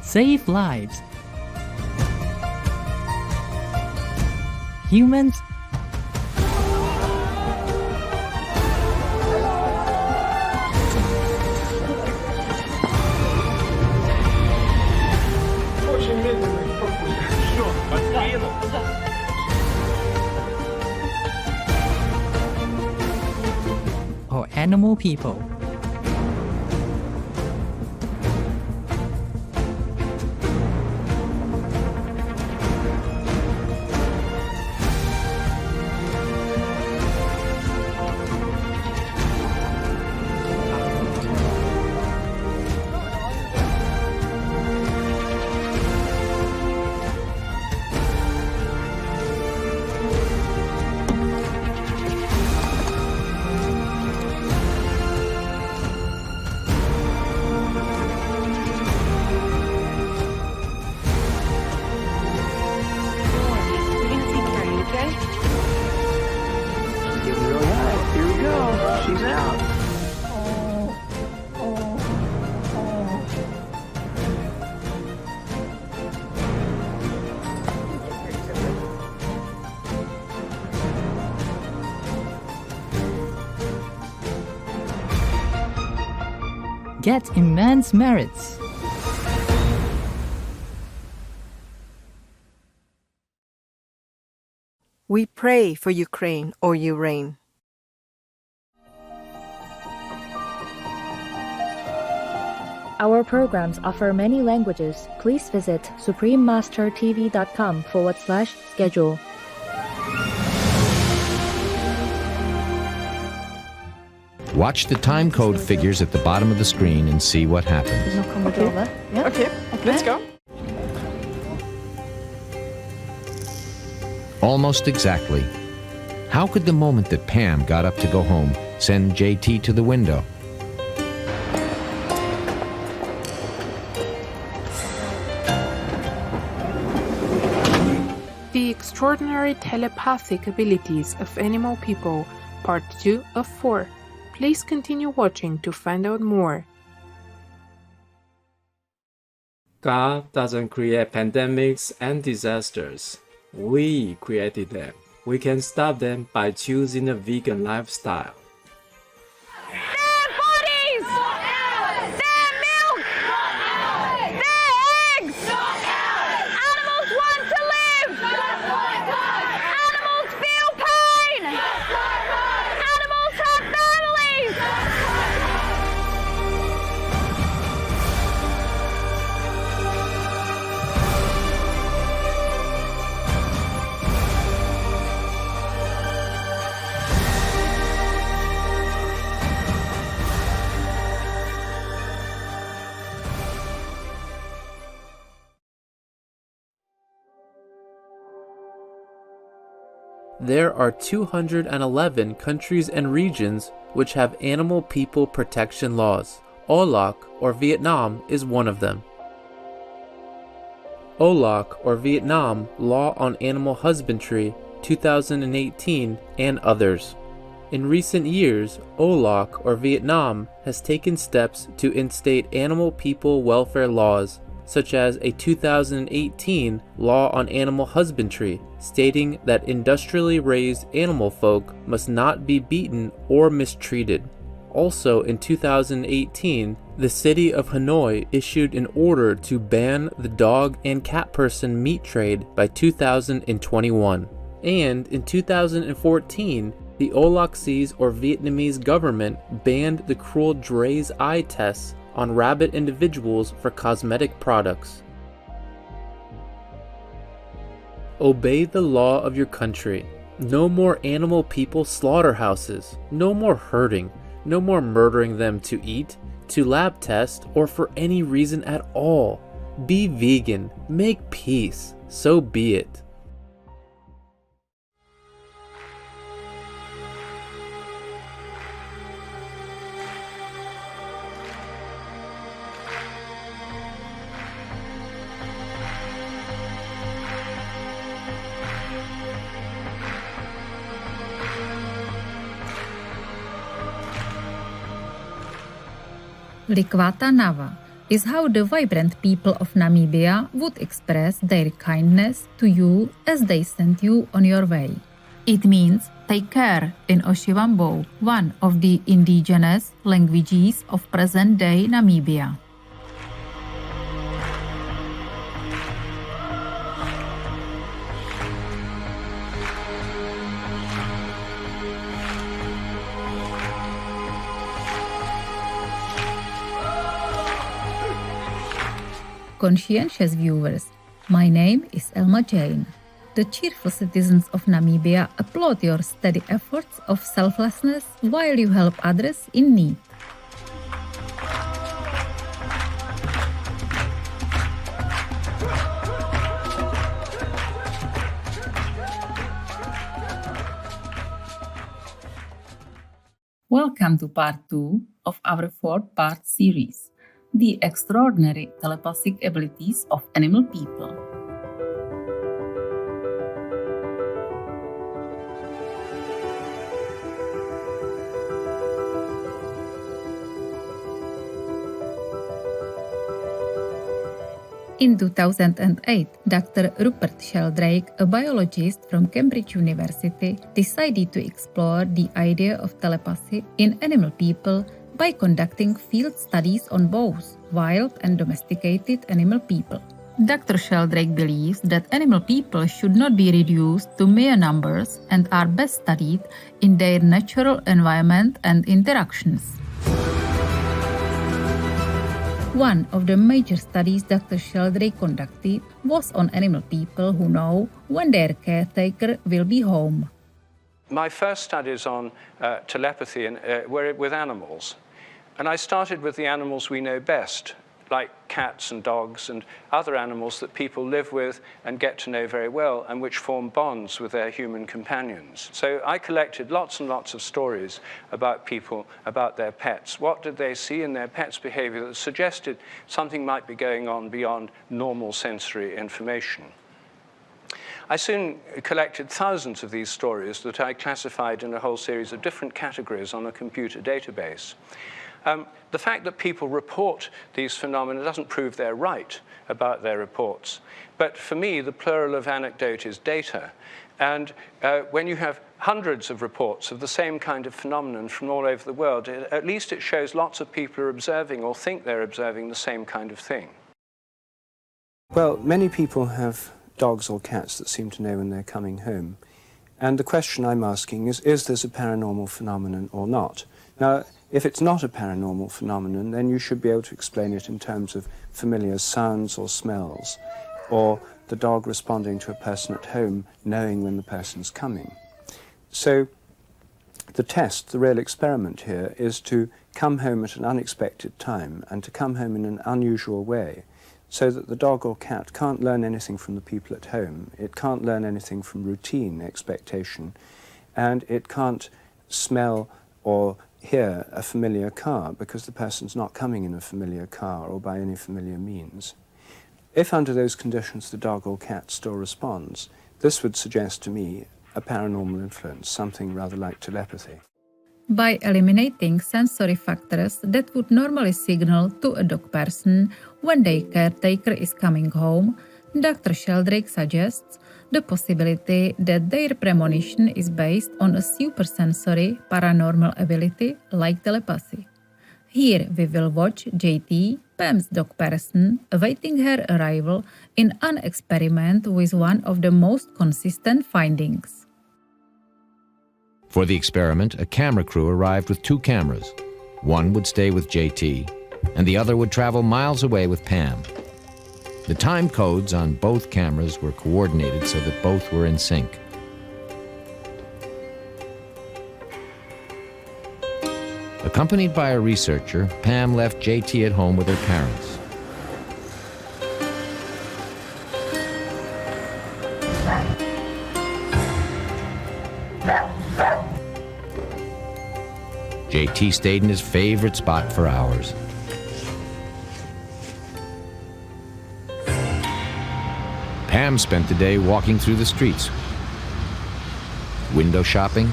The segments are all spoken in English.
save lives. Humans or animal people. Get immense merits. We pray for Ukraine or you reign. Our programs offer many languages. Please visit suprememastertv.com/schedule. Watch the time code figures at the bottom of the screen and see what happens. Okay, let's go. Almost exactly. How could the moment that Pam got up to go home send JT to the window? The Extraordinary Telepathic Abilities of Animal People, Part 2 of 4. Please continue watching to find out more. God doesn't create pandemics and disasters. We created them. We can stop them by choosing a vegan lifestyle. Their bodies! Their milk! Their eggs! Animals want to live! Animals feel pain! Animals have families! There are 211 countries and regions which have animal people protection laws. OLAC, or Vietnam, is one of them. OLAC, or Vietnam Law on Animal Husbandry, 2018, and others. In recent years, OLAC, or Vietnam, has taken steps to instate animal people welfare laws, such as a 2018 law on animal husbandry, stating that industrially raised animal folk must not be beaten or mistreated. Also in 2018, the city of Hanoi issued an order to ban the dog and cat person meat trade by 2021. And in 2014, the Olac or Vietnamese government banned the cruel Dre's eye tests on rabbit individuals for cosmetic products. Obey the law of your country. No more animal people slaughterhouses. No more hurting. No more murdering them to eat, to lab test, or for any reason at all. Be vegan. Make peace. So be it. Likwata Nawa, is how the vibrant people of Namibia would express their kindness to you as they send you on your way. It means take care in Oshiwambo, one of the indigenous languages of present-day Namibia. Conscientious viewers, my name is Elma Jane. The cheerful citizens of Namibia applaud your steady efforts of selflessness while you help others in need. Welcome to part 2 of our 4-part series, The Extraordinary Telepathic Abilities of Animal People. In 2008, Dr. Rupert Sheldrake, a biologist from Cambridge University, decided to explore the idea of telepathy in animal people by conducting field studies on both wild and domesticated animal people. Dr. Sheldrake believes that animal people should not be reduced to mere numbers and are best studied in their natural environment and interactions. One of the major studies Dr. Sheldrake conducted was on animal people who know when their caretaker will be home. My first studies on telepathy were with animals. And I started with the animals we know best, like cats and dogs and other animals that people live with and get to know very well and which form bonds with their human companions. So I collected lots and lots of stories about people, about their pets. What did they see in their pets' behavior that suggested something might be going on beyond normal sensory information? I soon collected thousands of these stories that I classified in a whole series of different categories on a computer database. The fact that people report these phenomena doesn't prove they're right about their reports. But for me, the plural of anecdote is data. And when you have hundreds of reports of the same kind of phenomenon from all over the world, at least it shows lots of people are observing or think they're observing the same kind of thing. Well, many people have dogs or cats that seem to know when they're coming home. And the question I'm asking is this a paranormal phenomenon or not? Now, if it's not a paranormal phenomenon, then you should be able to explain it in terms of familiar sounds or smells, or the dog responding to a person at home knowing when the person's coming. So the test, the real experiment here, is to come home at an unexpected time and to come home in an unusual way, so that the dog or cat can't learn anything from the people at home, it can't learn anything from routine expectation, and it can't smell or hear a familiar car because the person's not coming in a familiar car or by any familiar means. If under those conditions the dog or cat still responds, this would suggest to me a paranormal influence, something rather like telepathy. By eliminating sensory factors that would normally signal to a dog person when their caretaker is coming home, Dr. Sheldrake suggests the possibility that their premonition is based on a supersensory paranormal ability like telepathy. Here we will watch JT, Pam's dog person, awaiting her arrival in an experiment with one of the most consistent findings. For the experiment, a camera crew arrived with 2 cameras. One would stay with JT, and the other would travel miles away with Pam. The time codes on both cameras were coordinated so that both were in sync. Accompanied by a researcher, Pam left JT at home with her parents. JT stayed in his favorite spot for hours. Pam spent the day walking through the streets, window shopping,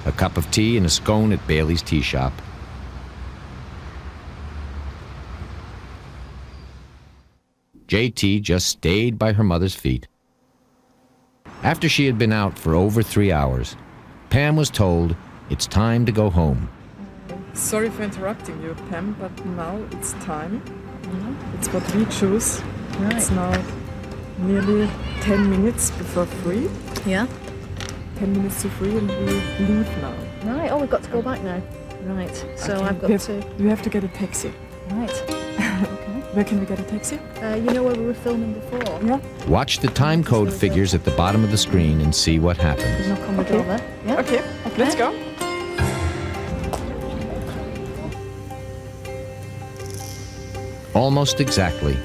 a cup of tea and a scone at Bailey's tea shop. JT just stayed by her mother's feet. After she had been out for over 3 hours, Pam was told it's time to go home. Sorry for interrupting you, Pam, but now it's time. It's what we choose. Right. It's now nearly 10 minutes before 3. Yeah. 10 minutes to 3 and we leave now. Right. Oh, we've got to go back now. Right. So Okay, I've got to. We have to get a taxi. Right. Okay. Where can we get a taxi? You know where we were filming before? Yeah. Watch the time code figures at the bottom of the screen and see what happens. Knock on the door there. Yeah. Okay. Let's go. Almost exactly.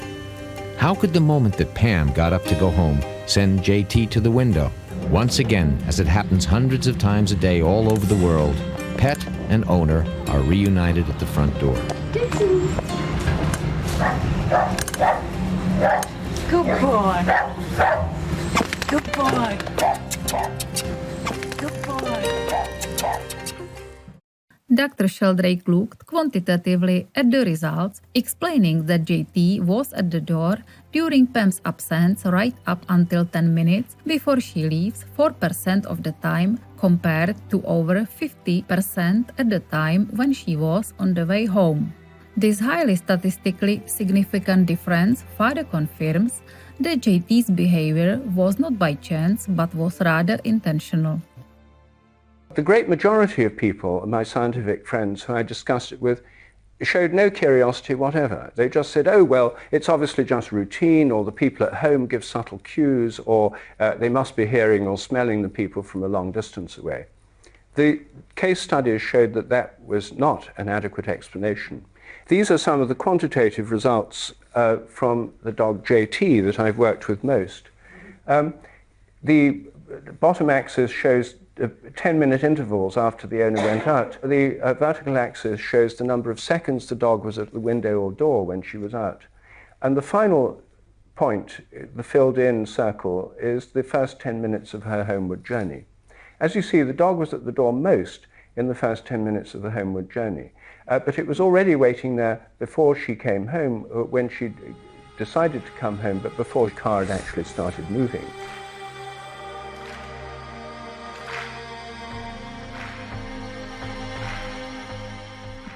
How could the moment that Pam got up to go home send JT to the window? Once again, as it happens hundreds of times a day all over the world, pet and owner are reunited at the front door. Good boy. Good boy. Good boy. Dr. Sheldrake looked quantitatively at the results, explaining that JT was at the door during Pam's absence right up until 10 minutes before she leaves 4% of the time, compared to over 50% at the time when she was on the way home. This highly statistically significant difference further confirms that JT's behavior was not by chance but was rather intentional. The great majority of people, my scientific friends who I discussed it with, showed no curiosity whatever. They just said, oh, well, it's obviously just routine, or the people at home give subtle cues, or they must be hearing or smelling the people from a long distance away. The case studies showed that that was not an adequate explanation. These are some of the quantitative results from the dog JT that I've worked with most. The bottom axis shows 10-minute intervals after the owner went out. The vertical axis shows the number of seconds the dog was at the window or door when she was out. And the final point, the filled-in circle, is the first 10 minutes of her homeward journey. As you see, the dog was at the door most in the first 10 minutes of the homeward journey. But it was already waiting there before she came home, when she decided to come home, but before the car had actually started moving.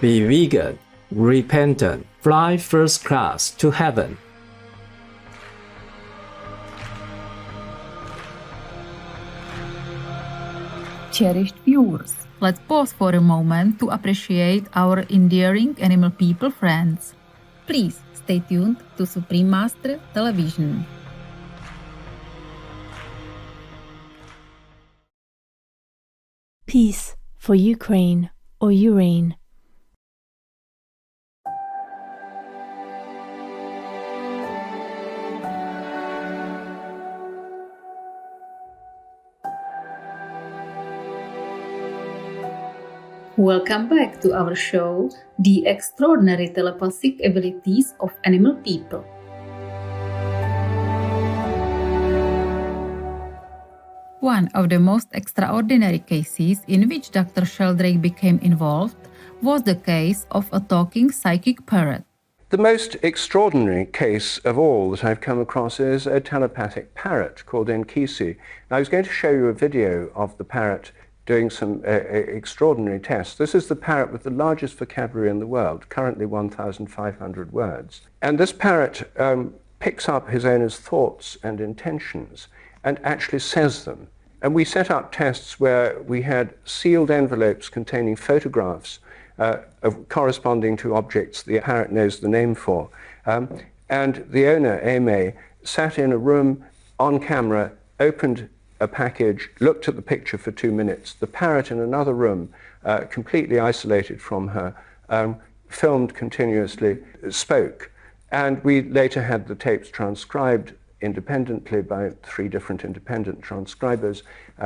Be vegan, repentant, fly first class to heaven. Cherished viewers, let's pause for a moment to appreciate our endearing animal people friends. Please stay tuned to Supreme Master Television. Peace for Ukraine or urine. Welcome back to our show, The Extraordinary Telepathic Abilities of Animal People. One of the most extraordinary cases in which Dr. Sheldrake became involved was the case of a talking psychic parrot. The most extraordinary case of all that I've come across is a telepathic parrot called Enkisi. Now, I was going to show you a video of the parrot doing some extraordinary tests. This is the parrot with the largest vocabulary in the world, currently 1,500 words. And this parrot picks up his owner's thoughts and intentions and actually says them. And we set up tests where we had sealed envelopes containing photographs corresponding to objects the parrot knows the name for. And the owner, Aimee, sat in a room on camera, opened a package, looked at the picture for 2 minutes. The parrot in another room, completely isolated from her, filmed continuously, spoke. And we later had the tapes transcribed independently by 3 different independent transcribers,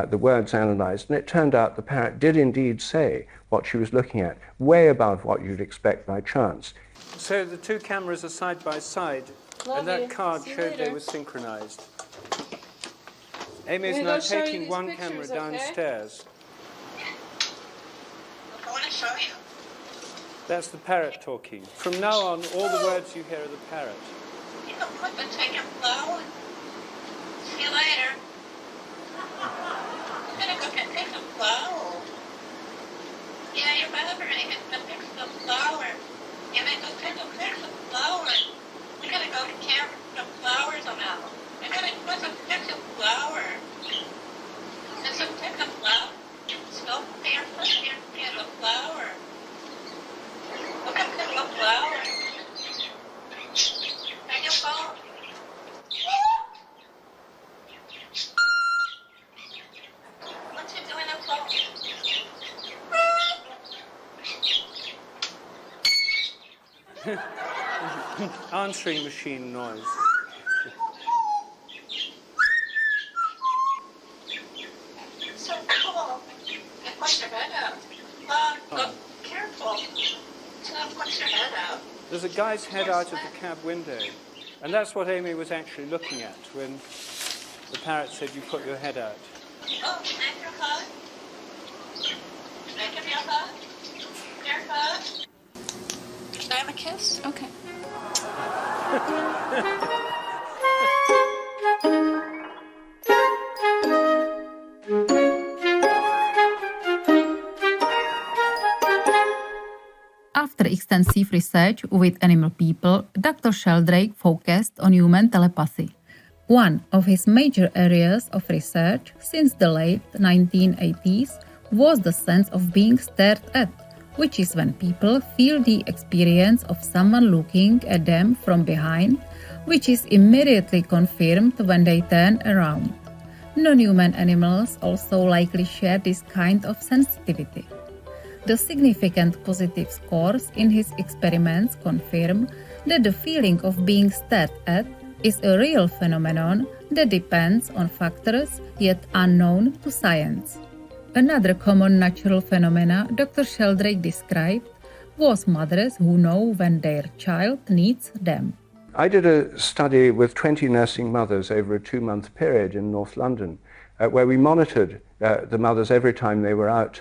the words analyzed, and it turned out the parrot did indeed say what she was looking at, way above what you'd expect by chance. So the 2 cameras are side by side, and that card showed they were synchronized. Amy's now taking one camera downstairs. I want to show you. That's the parrot talking. From now on, all the words you hear are the parrot. Yeah. You can put the chicken flour. See you later. I'm gonna go pick some flour. Yeah, your mother ain't gonna pick some flour. Yeah, they go pick some flour. We gotta go to camp some flowers now. I gotta put some pick some flour. There's some pick some flour. So barefoot here, get the flour. Look at the flour. Take your phone. What you doing on phone? Answering machine noise. So cool. You push your head out. Look, careful. Don't push your head out. There's a guy's head out of the cab window. And that's what Amy was actually looking at when the parrot said you put your head out. Oh, make your hug. Make him your hug. Your hug. Can I have a kiss? Okay. After extensive research with animal people, Dr. Sheldrake focused on human telepathy. One of his major areas of research since the late 1980s was the sense of being stared at, which is when people feel the experience of someone looking at them from behind, which is immediately confirmed when they turn around. Non-human animals also likely share this kind of sensitivity. The significant positive scores in his experiments confirm that the feeling of being stared at is a real phenomenon that depends on factors yet unknown to science. Another common natural phenomena Dr. Sheldrake described was mothers who know when their child needs them. I did a study with 20 nursing mothers over a 2-month period in North London, where we monitored the mothers every time they were out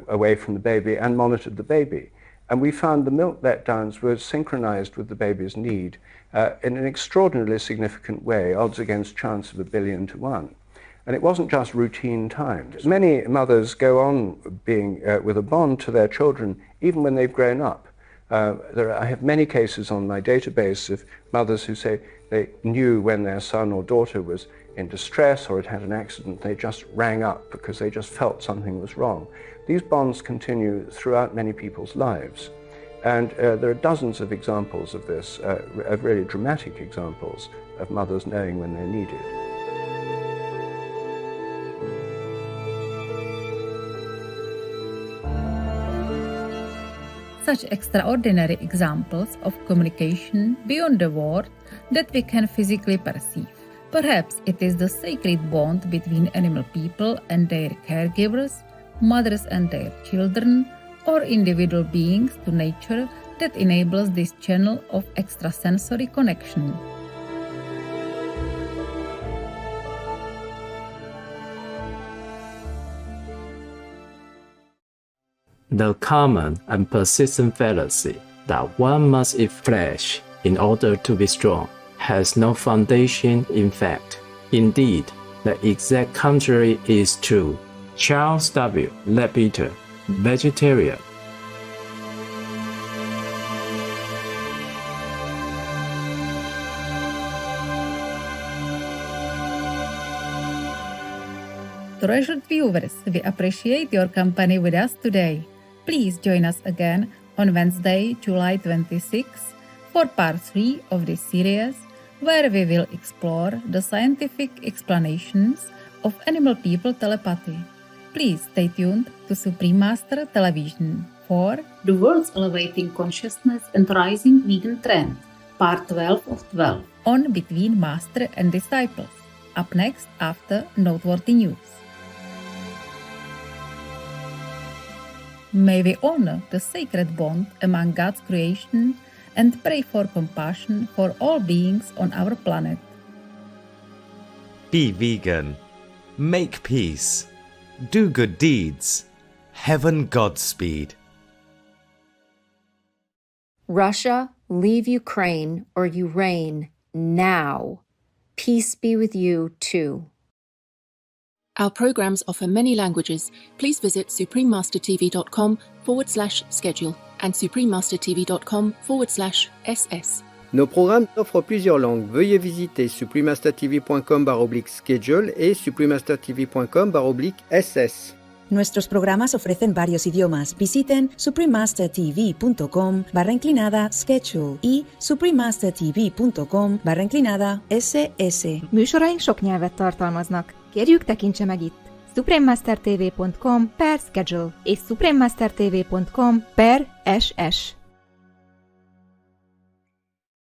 away from the baby and monitored the baby. And we found the milk letdowns were synchronized with the baby's need in an extraordinarily significant way, odds against chance of 1 billion to 1. And it wasn't just routine times. Many mothers go on being with a bond to their children even when they've grown up. I have many cases on my database of mothers who say they knew when their son or daughter was in distress or had had an accident, they just rang up because they just felt something was wrong. These bonds continue throughout many people's lives. And there are dozens of examples of this, of really dramatic examples of mothers knowing when they're needed. Such extraordinary examples of communication beyond the word that we can physically perceive. Perhaps it is the sacred bond between animal people and their caregivers, mothers and their children, or individual beings to nature that enables this channel of extrasensory connection. The common and persistent fallacy that one must eat flesh in order to be strong has no foundation in fact. Indeed, the exact contrary is true. Charles W. Leadbeater, vegetarian. Treasured viewers, we appreciate your company with us today. Please join us again on Wednesday, July 26, for part 3 of this series, where we will explore the scientific explanations of animal-people telepathy. Please stay tuned to Supreme Master Television for The World's Elevating Consciousness and Rising Vegan Trend, part 12 of 12, on Between Master and Disciples, up next after noteworthy news. May we honor the sacred bond among God's creation and pray for compassion for all beings on our planet. Be vegan. Make peace. Do good deeds. Heaven Godspeed. Russia, leave Ukraine or you reign. now. Peace be with you too. Our programs offer many languages. Please visit suprememastertv.com/schedule and suprememastertv.com/ss. Nos programmes offrent plusieurs langues. Veuillez visiter suprememastertv.com/schedule et suprememastertv.com/ss. Nuestros programas ofrecen varios idiomas. Visiten suprememastertv.com/schedule y suprememastertv.com/ss. Műsoraink sok nyelvet tartalmaznak. Kérjük, tekintse meg itt suprememastertv.com/schedule és suprememastertv.com/ss.